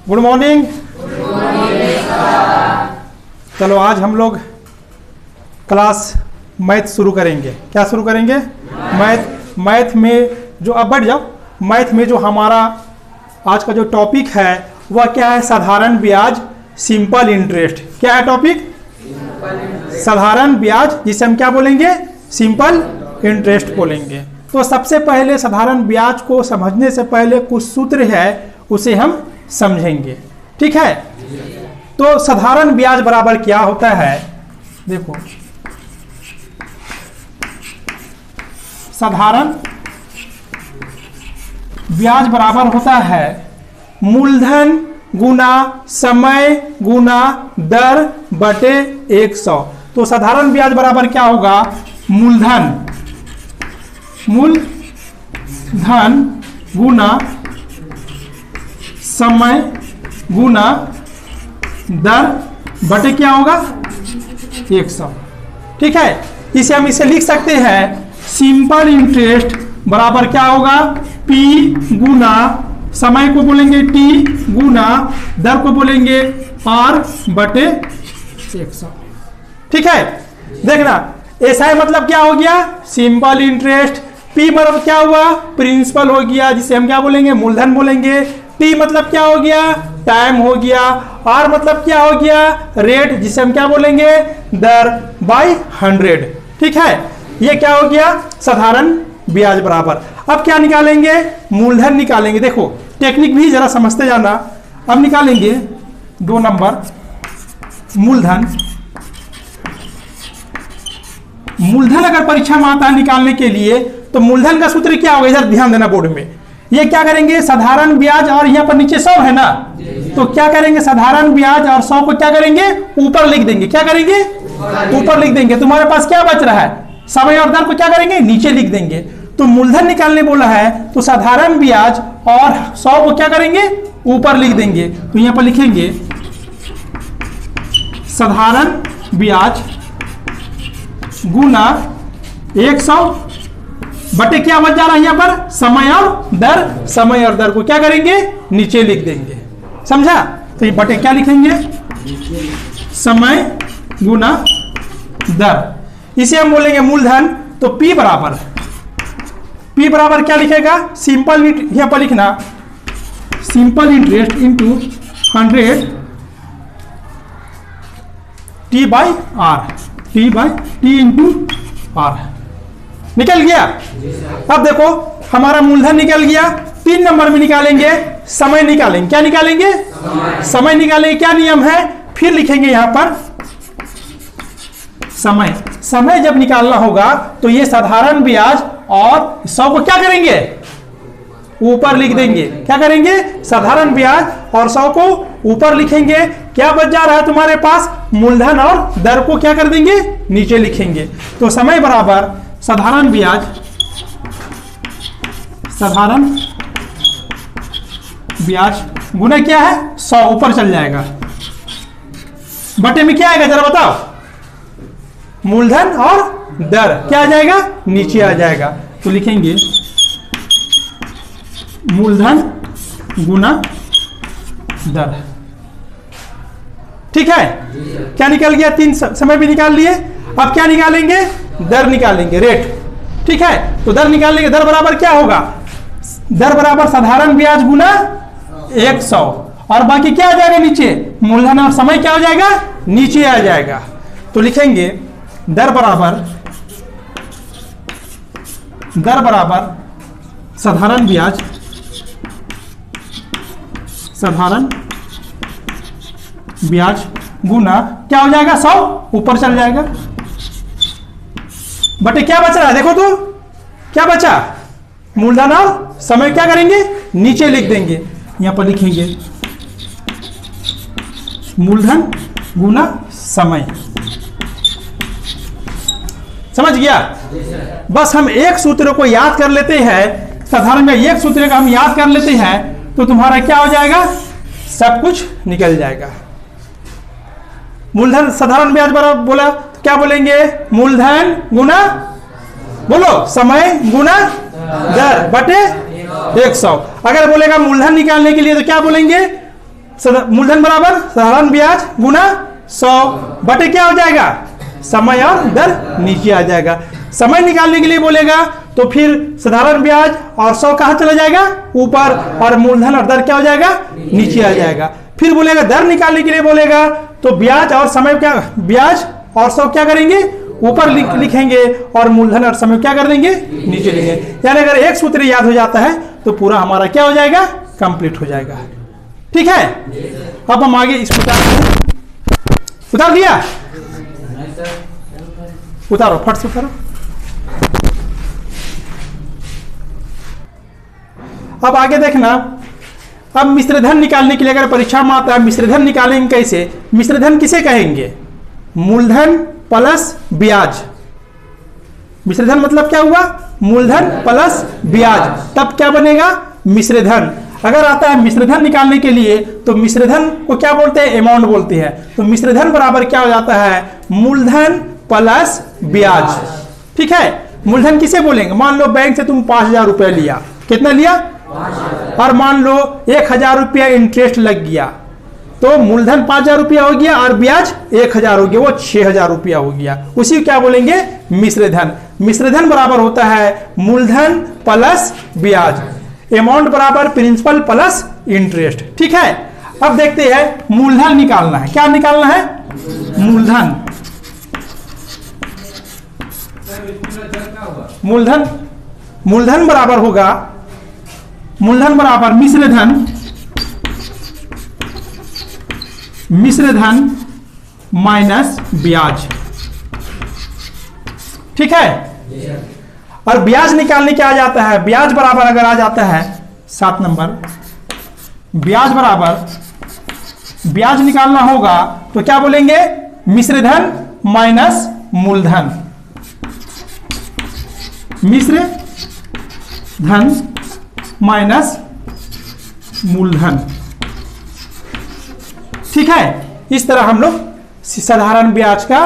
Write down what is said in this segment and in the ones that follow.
Good morning. चलो आज हम लोग क्लास मैथ शुरू करेंगे। क्या शुरू करेंगे? मैथ में जो, अब बढ़ जाओ, मैथ में जो हमारा आज का जो टॉपिक है वह क्या है? साधारण ब्याज, सिंपल इंटरेस्ट। क्या है टॉपिक? साधारण ब्याज, जिसे हम क्या बोलेंगे? सिंपल इंटरेस्ट बोलेंगे। तो सबसे पहले साधारण ब्याज को समझने से पहले कुछ सूत्र है उसे हम समझेंगे, ठीक है? तो साधारण ब्याज बराबर क्या होता है? देखो, साधारण ब्याज बराबर होता है मूलधन गुना समय गुना दर बटे 100। तो साधारण ब्याज बराबर क्या होगा? मूलधन गुना समय गुना दर बटे क्या होगा? 100, ठीक है? इसे हम इसे लिख सकते हैं सिंपल इंटरेस्ट बराबर क्या होगा? P गुना समय को बोलेंगे T गुना दर को बोलेंगे R बटे 100, ठीक है? देखना, ऐसा है मतलब क्या हो गया? Simple interest. P मतलब क्या हुआ? प्रिंसिपल हो गया, जिसे हम क्या बोलेंगे? मूलधन बोलेंगे। T मतलब क्या हो गया? टाइम हो गया। R मतलब क्या हो गया? रेट, जिसे हम क्या बोलेंगे? दर बाई 100, ठीक है? ये क्या हो गया? साधारण ब्याज बराबर। अब क्या निकालेंगे? मूलधन निकालेंगे। देखो टेक्निक भी जरा समझते जाना। अब निकालेंगे 2 नंबर मूलधन। मूलधन अगर परीक्षा में आता है निकालने के लिए तो मूलधन का सूत्र क्या होगा? इधर ध्यान देना बोर्ड में। ये क्या करेंगे? साधारण ब्याज और यहाँ पर नीचे 100 है ना, तो क्या करेंगे? साधारण ब्याज और 100 को क्या करेंगे? ऊपर लिख देंगे। क्या करेंगे? ऊपर लिख देंगे। तुम्हारे पास क्या बच रहा है? समय और दर को क्या करेंगे? नीचे लिख देंगे। तो मूलधन निकालने बोला है तो साधारण ब्याज और 100 को क्या करेंगे? ऊपर लिख देंगे। तो यहाँ पर लिखेंगे साधारण ब्याज गुना 100 बटे क्या बच जा रहा है यहाँ पर? समय और दर। समय और दर को क्या करेंगे? नीचे लिख देंगे। समझा? तो ये बटे क्या लिखेंगे? समय गुना दर। इसे हम बोलेंगे मूलधन। तो P बराबर क्या लिखेगा? सिंपल, यहाँ पर लिखना simple interest into 100 T by T into R। निकल गया? अब देखो हमारा मूलधन निकल गया। 3 नंबर में निकालेंगे समय निकालेंगे। क्या निकालेंगे? समय निकालेंगे। क्या नियम है? फिर लिखेंगे यहाँ पर समय जब निकालना होगा तो ये साधारण ब्याज और 100 को क्या करेंगे? ऊपर लिख देंगे। क्या करेंगे? साधारण ब्याज और 100 को ऊपर लिखेंगे। क्या बच जा रहा है तुम्हारे पास? मूलधन और दर को क्या कर देंगे? नीचे लिखेंगे। तो समय बराबर साधारण ब्याज गुना क्या है? 100 ऊपर चल जाएगा। बटे में क्या आएगा जरा बताओ? मूलधन और दर। क्या आ जाएगा? नीचे आ जाएगा। तो लिखेंगे मूलधन गुना दर, ठीक है? क्या निकल गया? 3 समय भी निकाल लिए। अब क्या निकालेंगे? दर निकालेंगे, रेट, ठीक है? तो दर निकालेंगे। दर बराबर क्या होगा? दर बराबर साधारण ब्याज गुना 100 और बाकी क्या आ जाएगा? नीचे मूलधन और समय क्या हो जाएगा? नीचे आ जाएगा। तो लिखेंगे दर बराबर साधारण ब्याज गुना क्या हो जाएगा? 100 ऊपर चल जाएगा। बटे क्या बच रहा है? देखो तो क्या बचा? मूलधन और समय क्या करेंगे? नीचे लिख देंगे। यहां पर लिखेंगे मूलधन गुना समय। समझ गया? बस हम एक सूत्र को याद कर लेते हैं। साधारण में एक सूत्र का हम याद कर लेते हैं तो तुम्हारा क्या हो जाएगा? सब कुछ निकल जाएगा। मूलधन साधारण ब्याज बराबर बोला तो क्या बोलेंगे? मूलधन गुना, बोलो, समय गुना दर बटे 100। अगर बोलेगा मूलधन निकालने के लिए तो क्या बोलेंगे? मूलधन बराबर साधारण ब्याज गुना 100 बटे क्या हो जाएगा, समय और दर नीचे आ जाएगा। समय निकालने के लिए बोलेगा तो फिर साधारण ब्याज और 100 कहाँ चला जाएगा, ऊपर, और मूलधन और दर क्या हो जाएगा, नीचे आ जाएगा। फिर बोलेगा दर निकालने के लिए बोलेगा तो ब्याज और समय क्या, ब्याज और 100 क्या करेंगे, ऊपर लिखेंगे, और मूलधन और समय क्या कर देंगे, नीचे लिखेंगे। यानी अगर एक सूत्र याद हो जाता है तो पूरा हमारा क्या हो जाएगा, कंप्लीट हो जाएगा। ठीक है, अब हम आगे इस उतार दिया, उतारो फट से उतारो। अब आगे देखना, अब मिश्रधन निकालने के लिए अगर परीक्षा में आता है मिश्रधन निकालेंगे कैसे, मिश्रधन किसे कहेंगे, मूलधन प्लस ब्याज। मिश्रधन मतलब क्या हुआ, मूलधन प्लस ब्याज, तब क्या बनेगा, मिश्रधन। अगर आता है मिश्रधन निकालने के लिए तो मिश्रधन को क्या बोलते हैं, अमाउंट बोलते हैं। तो मिश्रधन बराबर क्या हो जाता है, मूलधन प्लस ब्याज। ठीक है, मूलधन किसे बोलेंगे, मान लो बैंक से तुम 5000 रुपया लिया, कितना लिया, और मान लो 1000 रुपया इंटरेस्ट लग गया, तो मूलधन 5000 रुपया हो गया और ब्याज 1000 हो गया, वो 6000 रुपया हो गया। उसी क्या बोलेंगे, मिश्रधन। मिश्रधन बराबर होता है मूलधन प्लस ब्याज, अमाउंट बराबर प्रिंसिपल प्लस इंटरेस्ट। ठीक है, अब देखते हैं मूलधन निकालना है, क्या निकालना है, मूलधन। मूलधन, मूलधन बराबर होगा, मूलधन बराबर मिश्रधन, मिश्रधन माइनस ब्याज। ठीक है, और ब्याज निकालने क्या आ जाता है, ब्याज बराबर अगर आ जाता है 7 नंबर, ब्याज बराबर, ब्याज निकालना होगा तो क्या बोलेंगे, मिश्रधन माइनस मूलधन, मिश्रधन माइनस मूलधन। ठीक है, इस तरह हम लोग साधारण ब्याज का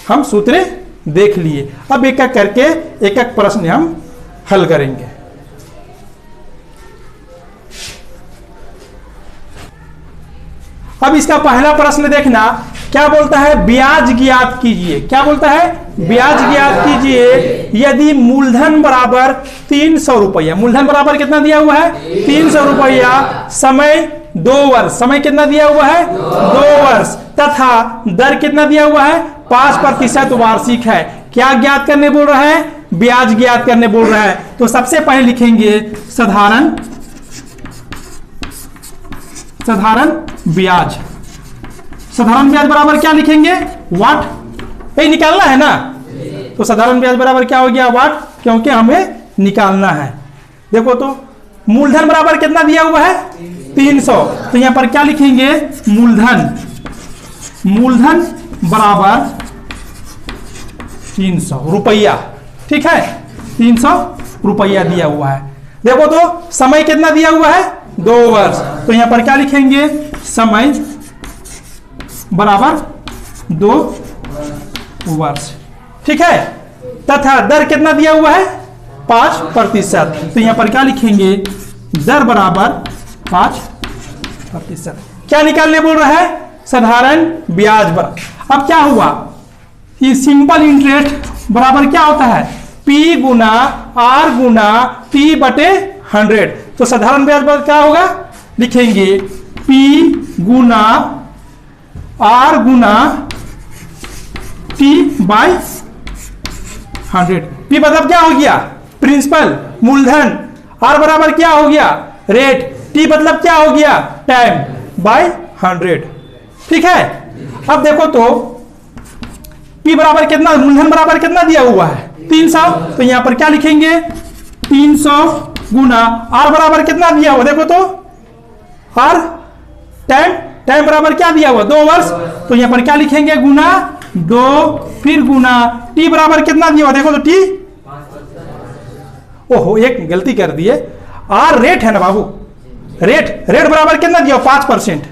हम सूत्र देख लिए। अब एक एक करके एक एक प्रश्न हम हल करेंगे। अब इसका पहला प्रश्न देखना, क्या बोलता है, ब्याज ज्ञात कीजिए। क्या बोलता है, ब्याज ज्ञात कीजिए यदि मूलधन बराबर 300 रुपया, मूलधन बराबर कितना दिया हुआ है, 300 रुपया, समय 2 वर्ष, समय कितना दिया हुआ है, 2 वर्ष, तथा दर कितना दिया हुआ है, 5% वार्षिक है। क्या ज्ञात करने बोल रहा है, ब्याज ज्ञात करने बोल रहा है। तो सबसे पहले लिखेंगे साधारण, साधारण ब्याज। साधारण ब्याज बराबर क्या लिखेंगे, वाट, यही निकालना है ना, तो साधारण ब्याज बराबर क्या हो गया, वाट, क्योंकि हमें निकालना है। देखो तो मूलधन बराबर कितना दिया हुआ है, 300, तो यहां पर क्या लिखेंगे, मूलधन, मूलधन बराबर 300 रुपया। ठीक है, 300 रुपया दिया हुआ है। देखो तो समय कितना दिया हुआ है, 2 वर्ष, तो यहां पर क्या लिखेंगे, समय बराबर 2 वर्ष। ठीक है, तथा दर कितना दिया हुआ है, 5%, तो यहां पर क्या लिखेंगे, दर बराबर 5%। क्या निकालने बोल रहा है, साधारण ब्याज बराबर। अब क्या हुआ, ये सिंपल इंटरेस्ट बराबर क्या होता है, P गुना R गुना T बटे 100। तो साधारण ब्याज बराबर क्या होगा, लिखेंगे P Guna R Guna T by 100। P मतलब क्या हो गया, प्रिंसिपल, मूलधन, R बराबर क्या हो गया, रेट, T मतलब क्या हो गया, टाइम, बाई 100। ठीक है, अब देखो तो P बराबर कितना, मूलधन बराबर कितना दिया हुआ है, 300, तो यहां पर क्या लिखेंगे, 300 गुना R बराबर कितना दिया हुआ, देखो तो R, टाइम, टाइम बराबर क्या दिया हुआ, 2 वर्ष, तो यहां पर क्या लिखेंगे, गुना 2, फिर गुना T बराबर कितना दिया हुआ, देखो तो T, ओहो एक गलती कर दिए, R रेट है ना बाबू, रेट, रेट बराबर कितना दिया, 5%,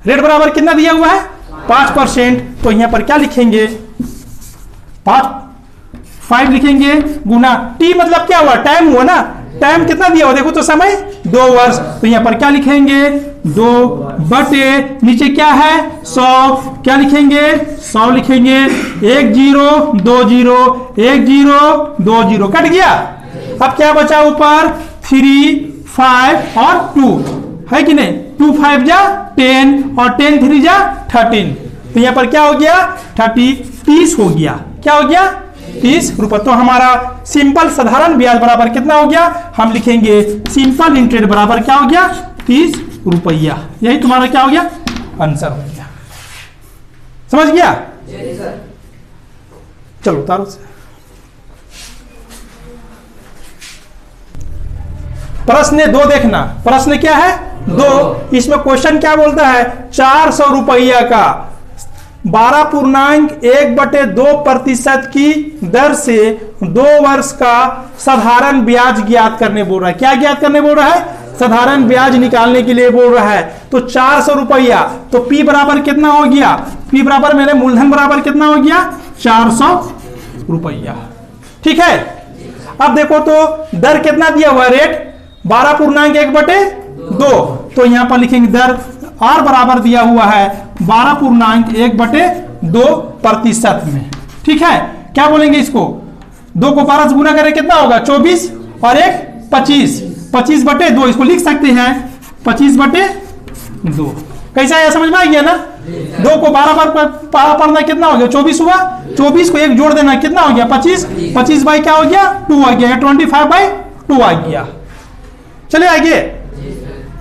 रेट बराबर कितना दिया हुआ है, 5%, तो यहां पर क्या लिखेंगे, 5 लिखेंगे, गुना T मतलब क्या हुआ, टाइम हुआ ना, टाइम कितना दिया हुआ, देखो तो समय 2 वर्ष, तो यहां पर क्या लिखेंगे, 2 बटे नीचे क्या है 100, क्या लिखेंगे 100 लिखेंगे, 1 0 2 0 1 0 2 0 कट गया। अब क्या बचा ऊपर 3 5 और 2 है कि नहीं, 2 5 जा 10 और 10 3 जा 13, तो यहाँ पर क्या हो गया 30 हो गया, क्या हो गया 30 रुपए। तो हमारा सिंपल साधारण ब्याज बराबर कितना हो गया, हम लिखेंगे सिंपल इंटरेस्ट बराबर क्या हो गया 30 रुपया। यही तुम्हारा क्या हो गया आंसर हो गया, समझ गया। चलो उतारो से। प्रश्न 2 देखना, प्रश्न क्या है 2, इसमें क्वेश्चन क्या बोलता है 400 रुपया का 12.1/2% की दर से 2 वर्ष का साधारण ब्याज ज्ञात करने बोल रहा है। क्या ज्ञात करने बोल रहा है, साधारण ब्याज निकालने के लिए बोल रहा है। तो 400 रुपया, तो P बराबर कितना हो गया, P बराबर मेरे मूलधन बराबर कितना हो गया 400 रुपया, ठीक है। अब देखो तो दर कितना दिया हुआ है, रेट 12.1/2, तो यहां पर लिखेंगे दर R बराबर दिया हुआ है 12.1/2% में, ठीक है। क्या बोलेंगे इसको, 2 को 12 से गुना करें कितना होगा 24 और 1 25, 25/2 इसको लिख सकते हैं 25/2। कैसा है समझ में आ गया ना। 2 को 12 बार पढ़ना कितना हो गया 24 हुआ, 24 को 1 जोड़ देना कितना हो गया 25, 25 बाई क्या हो गया 2 आ गया, 25/2 आ गया। चलिए आगे।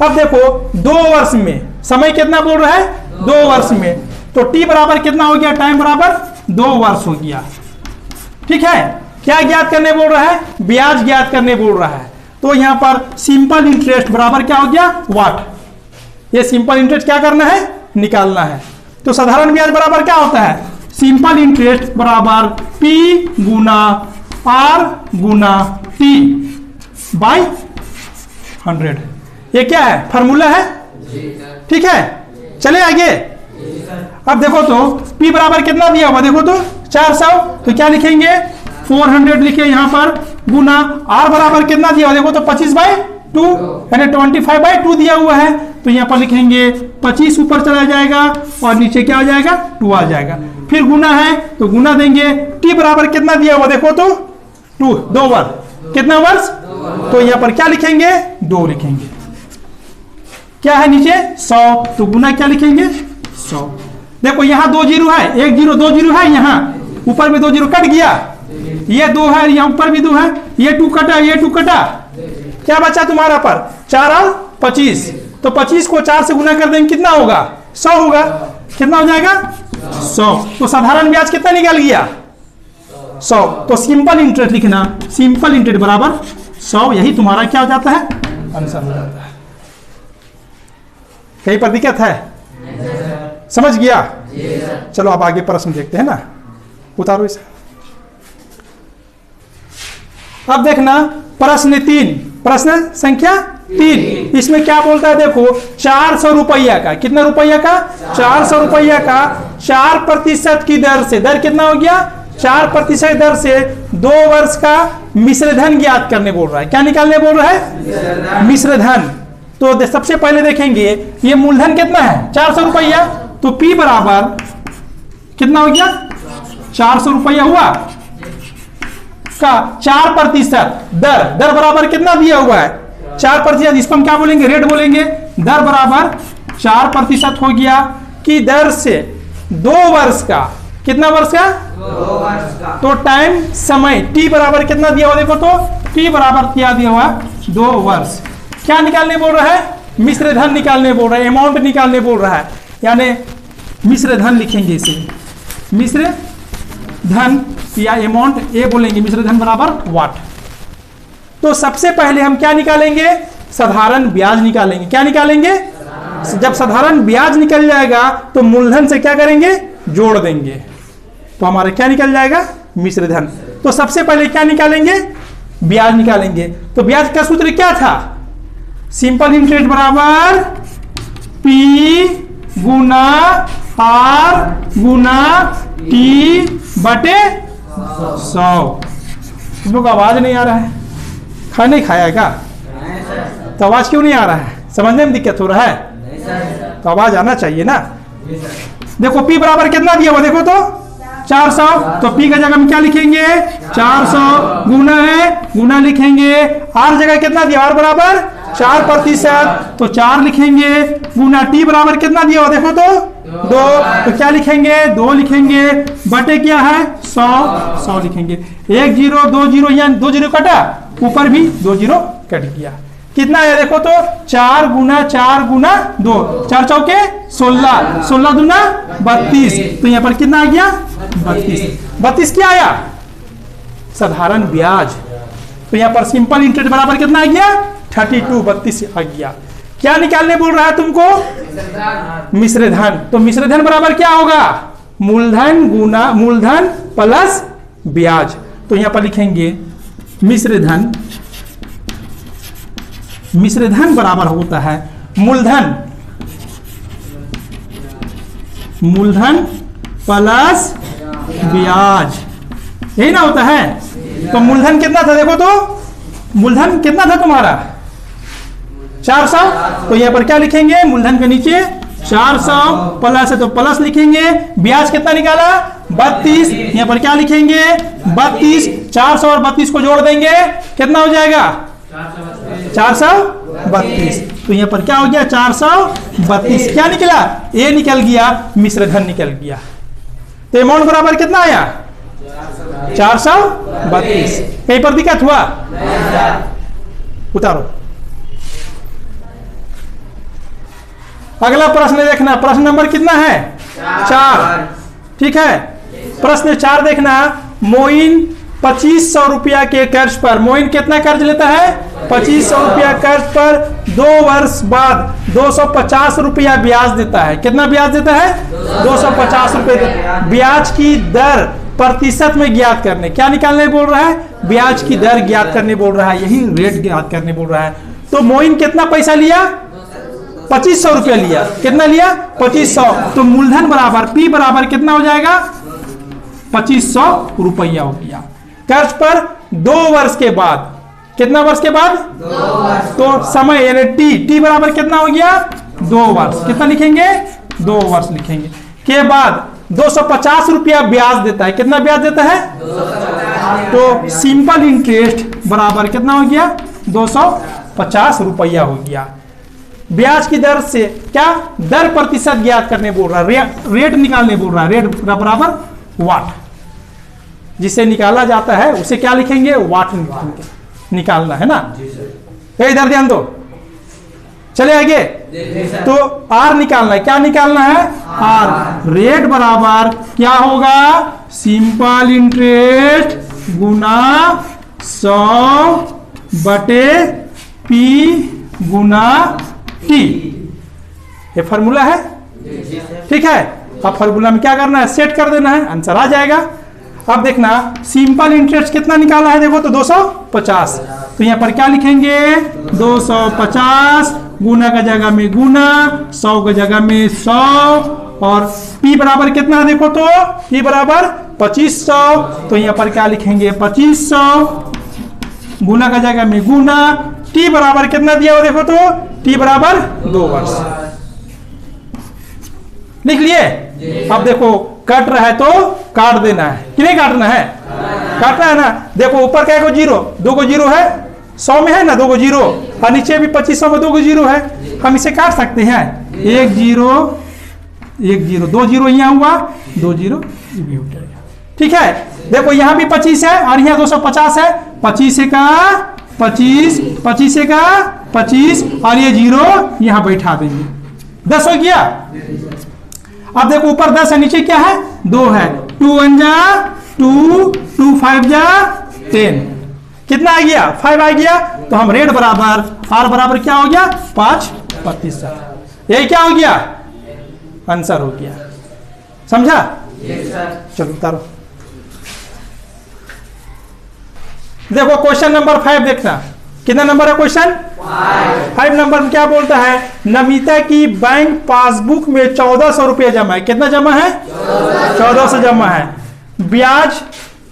अब देखो 2 वर्ष में समय कितना बोल रहा है 2 वर्ष में, तो T बराबर कितना हो गया, टाइम बराबर 2 वर्ष हो गया, ठीक है। क्या ज्ञात करने बोल रहा है, ब्याज ज्ञात करने बोल रहा है। तो यहां पर सिंपल इंटरेस्ट बराबर क्या हो गया वाट, ये सिंपल इंटरेस्ट क्या करना है निकालना है। तो साधारण ब्याज बराबर क्या होता है, सिंपल इंटरेस्ट बराबर P Guna R Guna T by 100, ये क्या है फॉर्मूला है, ठीक है। चले आगे। अब देखो तो P बराबर कितना दिया हुआ, देखो तो 400, तो क्या लिखेंगे 400 लिखे यहाँ पर, गुना R बराबर कितना दिया हुआ, देखो तो 25/2 यानी 25/2 दिया हुआ है, तो यहाँ पर लिखेंगे 25 ऊपर चला जाएगा और नीचे क्या आ जाएगा 2 आ जाएगा, फिर गुना है तो गुना देंगे। T बराबर कितना दिया हुआ, देखो तो 2 वर्ष, कितना वर्ष, तो यहाँ पर क्या लिखेंगे 2 लिखेंगे, क्या है नीचे 100, तो गुना क्या लिखेंगे 100। देखो यहाँ 2 जीरो है, 1 0 2 जीरो है, यहाँ ऊपर में 2 जीरो कट गया, ये 2 है, यहाँ ऊपर भी 2 है, ये 2 कटा, ये 2 कटा, क्या बचा तुम्हारा पर 4 और 25, तो 25 को 4 से गुना कर देंगे कितना होगा 100 होगा, कितना हो जाएगा 100। तो साधारण ब्याज कितना निकल गया 100, तो सिंपल इंटरेस्ट लिखना, सिंपल इंटरेस्ट बराबर 100, यही तुम्हारा क्या हो जाता है आंसर हो जाता है। कहीं पर दिक्कत है, समझ गया। चलो अब आगे प्रश्न देखते हैं ना, उतारो इसे। अब देखना प्रश्न 3, प्रश्न संख्या 3, इसमें क्या बोलता है देखो 400 रुपया का, कितना रुपया का 400 रुपया का 4% की दर से, दर कितना हो गया 4% दर से 2 वर्ष का मिश्रधन ज्ञात करने बोल रहा है। क्या निकालने बोल रहा है मिश्रधन। तो सबसे पहले देखेंगे ये मूलधन कितना है 400 रुपया, तो P बराबर कितना हो गया 400 रुपया हुआ का 4% दर, दर बराबर कितना दिया हुआ है 4%, इसको हम क्या बोलेंगे रेट बोलेंगे, दर बराबर 4% हो गया की दर से 2 वर्ष का, कितना वर्ष का 2 वर्ष का, तो टाइम समय T बराबर कितना दिया हुआ, देखो तो T बराबर क्या दिया हुआ 2 वर्ष। क्या निकालने बोल रहा है मिश्रधन निकालने बोल रहा है, अमाउंट निकालने बोल रहा है, यानी मिश्रधन लिखेंगे इसे, मिश्रधन या अमाउंट ए बोलेंगे, मिश्रधन बराबर वाट। तो सबसे पहले हम क्या निकालेंगे साधारण ब्याज निकालेंगे। क्या निकालेंगे, जब साधारण ब्याज निकल जाएगा तो मूलधन से क्या करेंगे जोड़ देंगे, तो हमारा क्या निकल जाएगा मिश्रधन। तो सबसे पहले क्या निकालेंगे ब्याज निकालेंगे। तो ब्याज का सूत्र क्या था, सिंपल इंटरेस्ट बराबर P गुना R गुना T बटे 100। तुम लोग आवाज नहीं आ रहा है, खाना नहीं खाया क्या, तो आवाज क्यों नहीं आ रहा है, समझने में दिक्कत हो रहा है। तो आवाज आना चाहिए ना। देखो P बराबर कितना दिया हुआ देखो तो 400, तो P का जगह में क्या लिखेंगे 400, गुना है गुना लिखेंगे, R जगह कितना दिया, R बराबर 4%, तो 4 लिखेंगे, गुना T बराबर कितना दिया हुआ देखो तो 2, तो क्या लिखेंगे 2 लिखेंगे, बटे क्या है 100 लिखेंगे। 1 0 2 0 यहाँ 2 0 कटा, ऊपर भी 2 0 कट गया। कितना है देखो तो 4 गुना 2, 4 चौके 16, 16 दूना 32, तो यहाँ पर कितना आ गया 32 क्या आया साधारण ब्याज। तो यहाँ पर सिंपल इंटरेस्ट बराबर कितना आ गया 32 आ गया। क्या निकालने बोल रहा है तुमको मिश्र धन, तो मिश्र धन बराबर क्या होगा मूलधन गुना मूलधन प्लस ब्याज। तो यहाँ पर लिखेंगे मिश्र धन बराबर होता है मूलधन प्लस ब्याज, यही ना होता है। तो मूलधन कितना था देखो तो मूलधन कितना था तुम्हारा 400, तो यहाँ पर क्या लिखेंगे मूलधन के नीचे 400 प्लस है तो प्लस लिखेंगे, ब्याज कितना निकाला 32, यहाँ पर क्या लिखेंगे 32, 400 और 32 को जोड़ देंगे कितना हो जाएगा 432, तो यहाँ पर क्या हो गया 432, क्या निकला ए निकल गया, मिश्र धन निकल गया। तो अमाउंट बराबर कितना आया 432। कहीं पर दिक्कत हुआ उतारो। अगला प्रश्न देखना, प्रश्न नंबर कितना है 4, ठीक है। प्रश्न 4 देखना, मोइन 2500 रुपया के कर्ज पर, मोइन कितना कर्ज लेता है 2500 रुपया कर्ज पर 2 वर्ष बाद 250 रुपया ब्याज देता है। कितना ब्याज देता है 250 रुपये। ब्याज की दर प्रतिशत में ज्ञात करने, क्या निकालने बोल रहा है ब्याज की दर ज्ञात करने बोल रहा है, यही रेट ज्ञात करने बोल रहा है। तो मोइन कितना पैसा लिया 2500 रुपया लिया, कितना लिया 2500, तो मूलधन बराबर P बराबर कितना हो जाएगा 2500 रुपया हो गया। कर्ज पर 2 वर्ष के बाद, कितना वर्ष के बाद 2 वर्ष, तो समय यानी T बराबर कितना हो गया 2 वर्ष, कितना लिखेंगे 2 वर्ष लिखेंगे, के बाद 250 रुपया ब्याज देता है। कितना ब्याज देता है 250, तो सिंपल इंटरेस्ट बराबर कितना हो गया 250 रुपया हो गया। ब्याज की दर से क्या दर प्रतिशत ज्ञात करने बोल रहा है, रेट निकालने बोल रहा है, रेट बराबर वाट, जिसे निकाला जाता है उसे क्या लिखेंगे वाट निकालना है ना। इधर ध्यान दो, चले आगे। तो आर निकालना है, क्या निकालना है आर, रेट बराबर क्या होगा सिंपल इंटरेस्ट गुना 100 बटे P गुना T, ये फार्मूला है, ठीक है। अब फार्मूला में क्या करना है सेट कर देना है, आंसर आ जाएगा। अब देखना सिंपल इंटरेस्ट कितना निकाला है देखो तो 250, तो यहाँ पर क्या लिखेंगे 250, गुना का जगह में गुना, 100 का जगह में 100, और P बराबर कितना है देखो तो P बराबर 2500, तो यहाँ पर क्या लिखेंगे 2500, गुना का जगह में गुना, T बराबर कितना दिया हो देखो तो T बराबर 2 वर्ष लिख लिए। अब देखो कट रहा है तो काट देना है कि नहीं काटना है, काटना है ना। देखो ऊपर क्या को 0, 2 को 0 है 100 में है ना 2 को 0, और नीचे भी 2500 में 2 को 0 है, हम इसे काट सकते हैं 1 0 1 0, 2 0 यहाँ हुआ 2 0 भी उठ जाएगा, ठीक है। देखो यहाँ भी 25 है और यहाँ 250 है, 25 का 25, 25 का 25, और ये 0 यहाँ बैठा देंगे, 10 हो गया। अब देखो ऊपर 10 है नीचे क्या है 2 है, 2 1 जा 2, 2 5 जा 10, कितना आ गया 5 आ गया। तो हम रेट बराबर आर बराबर क्या हो गया 5%, यही क्या हो गया आंसर हो गया, समझा। चलो उतारो। देखो क्वेश्चन नंबर 5 देखना, कितना नंबर है क्वेश्चन 5 नंबर में क्या बोलता है, नमिता की बैंक पासबुक में 1400 रुपया जमा है। कितना जमा है 1400 जमा है। ब्याज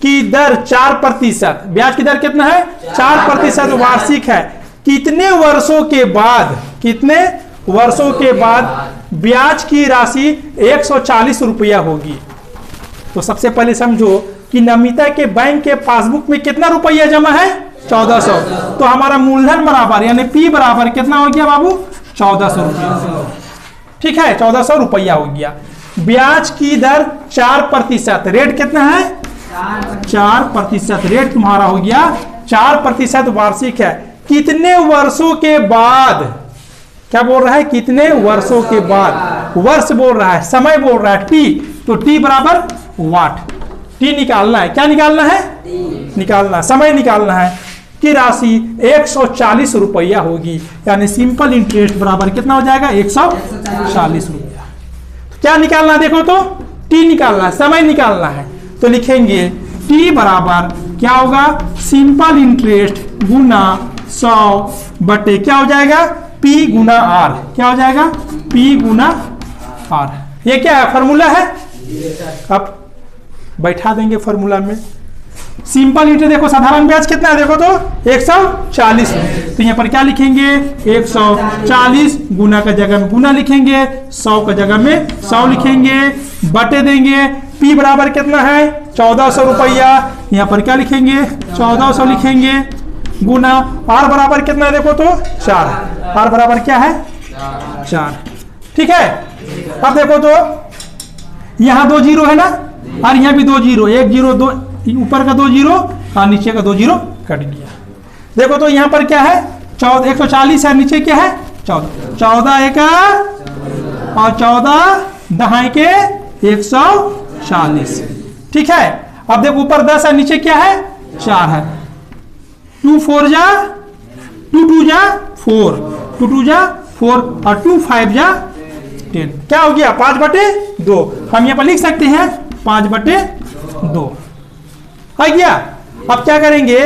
की दर 4%, ब्याज की दर कितना है 4% वार्षिक है। कितने वर्षों के बाद, कितने वर्षों के बाद ब्याज की राशि 140 रुपया होगी। तो सबसे पहले समझो कि नमिता के बैंक के पासबुक में कितना रुपया जमा है, 1400। तो हमारा मूलधन बराबर यानी P बराबर कितना हो गया बाबू, 1400 रुपया। ठीक है, 1400 रुपया हो गया। ब्याज की दर 4%, रेट कितना है, 4%। रेट तुम्हारा हो गया 4% वार्षिक है। कितने वर्षों के बाद, क्या बोल रहा है, कितने वर्षों के बाद, वर्ष बोल रहा है, समय बोल रहा है टी, तो टी बराबर वाट। टी निकालना है, क्या निकालना है, निकालना, समय निकालना है की राशि 140 रुपया होगी। यानी सिंपल इंटरेस्ट बराबर कितना हो जाएगा, 140 रुपया। तो क्या निकालना है, देखो तो टी निकालना है, समय निकालना है। तो लिखेंगे टी बराबर क्या होगा, सिंपल इंटरेस्ट गुना 100 बटे क्या हो जाएगा, पी गुना आर। क्या हो जाएगा, पी गुना आर। ये क्या है, फॉर्मूला है। अब बैठा देंगे फॉर्मूला में। सिंपल इंटरेस्ट देखो, साधारण ब्याज कितना है, देखो तो 140। तो यहाँ पर क्या लिखेंगे, 140 गुना का जगह में गुना लिखेंगे, 100 का जगह में 100 लिखेंगे, बटे देंगे। पी बराबर कितना है, 1400 रुपया। यहाँ पर क्या लिखेंगे, 1400 लिखेंगे, गुना आर बराबर कितना है, देखो तो 4। आर बराबर क्या है, 4। ठीक है। अब देखो तो यहाँ 2 जीरो है ना, और यहाँ भी 2 जीरो, 1 जीरो, 2 ऊपर का 2 जीरो और नीचे का 2 जीरो कट गया। देखो तो यहाँ पर क्या है, 140 है, नीचे क्या है 14। 14 एक और 14 दहाई के 140। ठीक है। अब देखो ऊपर 10 है, नीचे क्या है 4 है। 2 4 जा 2 2 जा 4, 2 2 जा 4 और 2 5 जा 10। क्या हो गया, 5/2। हम यहाँ पर लिख सकते हैं 5/2 आ गया। अब क्या करेंगे,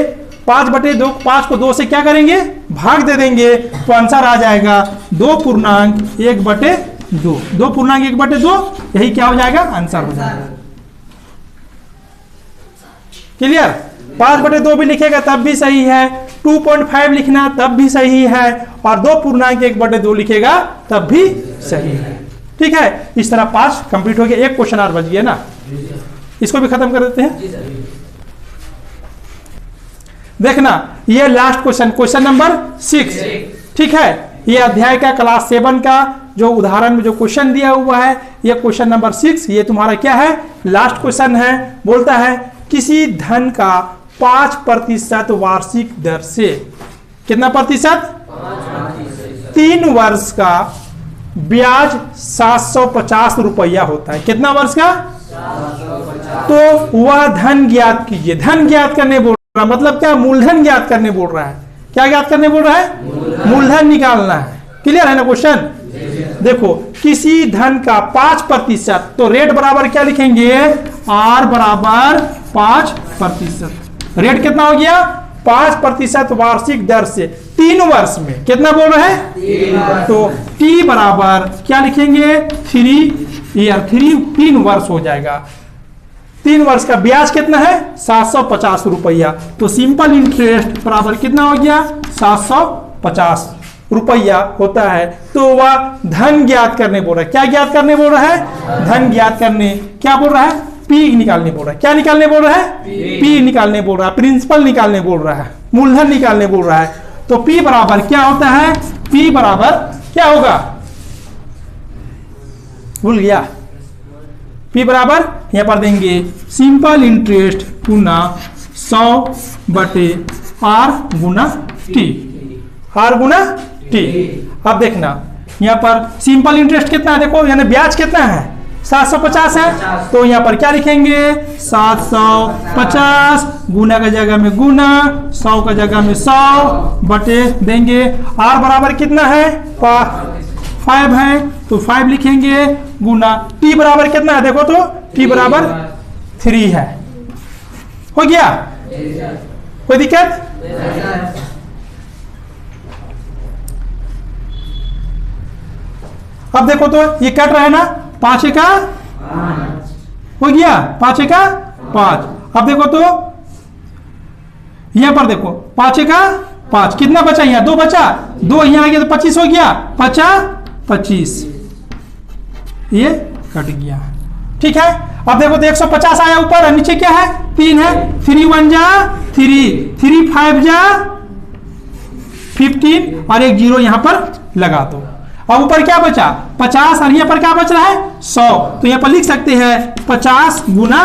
5/2, 5 को 2 से क्या करेंगे, भाग दे देंगे, तो आंसर आ जाएगा 2.1/2। 2.1/2 यही क्या हो जाएगा, आंसर हो जाएगा। क्लियर। 5/2 भी लिखेगा तब भी सही है, 2.5 लिखना तब भी सही है, और 2.1/2 लिखेगा तब भी सही है। ठीक है। इस तरह 5 कंप्लीट हो गया। एक क्वेश्चन और बच गया ना, इसको भी खत्म कर देते हैं। देखना ये लास्ट क्वेश्चन, क्वेश्चन नंबर 6। ठीक है। ये अध्याय का क्लास 7 का जो उदाहरण में जो क्वेश्चन दिया हुआ है, ये क्वेश्चन नंबर 6, ये तुम्हारा क्या है, लास्ट क्वेश्चन है। बोलता है किसी धन का 5% वार्षिक दर से, कितना प्रतिशत, 3 वर्ष का ब्याज 750 रुपया होता है। कितना वर्ष का, तो वह धन ज्ञात कीजिए। धन ज्ञात करने बोल रहा है, मतलब क्या, मूलधन ज्ञात करने बोल रहा है। क्या ज्ञात करने बोल रहा है, मूलधन निकालना है। क्लियर है ना क्वेश्चन। देखो किसी धन का 5%, तो रेट बराबर क्या लिखेंगे, आर बराबर 5%। रेट कितना हो गया, 5% वार्षिक दर से 3 वर्ष में। कितना बोल रहे हैं, तो टी बराबर क्या लिखेंगे, 3 वर्ष हो जाएगा। 3 वर्ष का ब्याज कितना है, 750 रुपया। तो सिंपल इंटरेस्ट बराबर कितना हो गया, 750 रुपया होता है। तो वह धन ज्ञात करने बोल रहा है। क्या ज्ञात करने बोल रहा है, धन ज्ञात करने। क्या बोल रहा है, पी निकालने बोल रहा है। क्या निकालने बोल रहा है, पी निकालने बोल रहा है, प्रिंसिपल निकालने बोल रहा है, मूलधन निकालने बोल रहा है। तो पी बराबर क्या होता है, पी बराबर क्या होगा, भूल गया। पी बराबर यहां पर देंगे सिंपल इंटरेस्ट गुना 100/r गुना टी, आर गुना टी। अब देखना यहां पर सिंपल इंटरेस्ट कितना है, देखो यानी ब्याज कितना है, 750 है। तो यहां पर क्या लिखेंगे, 750 गुना का जगह में गुना, 100 का जगह में 100 बटे देंगे। आर बराबर कितना है, 5 है, तो 5 लिखेंगे गुना। टी बराबर कितना है, देखो तो टी बराबर 3 है। हो गया, कोई दिक्कत। अब देखो तो ये कट रहा है ना, 5 का हो गया, 5 का 5। अब देखो तो यहां पर देखो 5 का 5 कितना बचा, यहाँ 2 बचा, 2 यहाँ आ गया तो 25 हो गया, 50 25, ये कट गया। ठीक है, अब देखो तो 150 आया ऊपर और नीचे क्या है 3 है। 3 1 जा 3, 3 5 जा 15 और एक 0 यहां पर लगा दो। अब ऊपर क्या बचा 50 और यहाँ पर क्या बच रहा है 100, तो यहाँ पर लिख सकते हैं 50 गुना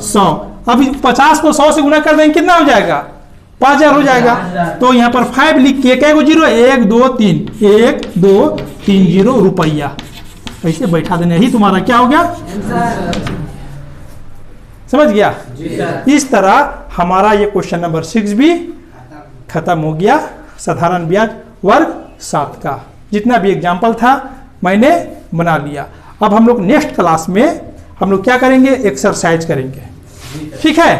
100। अब 50 को 100 से गुना कर देंगे कितना हो जाएगा 5000 हो जाएगा। तो यहाँ पर 5 लिख के क्या 0 1 2 3 1 2 3 0 रुपया ऐसे बैठा देना, यही तुम्हारा क्या हो गया समझ गया। इस तरह हमारा ये क्वेश्चन नंबर 6 भी खत्म हो गया। साधारण ब्याज वर्ग 7 का जितना भी एग्जाम्पल था मैंने बना लिया। अब हम लोग नेक्स्ट क्लास में हम लोग क्या करेंगे एक्सरसाइज करेंगे, ठीक है।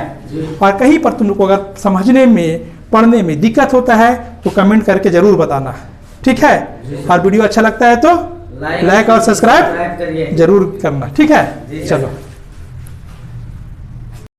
और कहीं पर तुम लोग को अगर समझने में पढ़ने में दिक्कत होता है तो कमेंट करके जरूर बताना, ठीक है। और वीडियो अच्छा लगता है तो लाइक और सब्सक्राइब जरूर करना, ठीक है। चलो।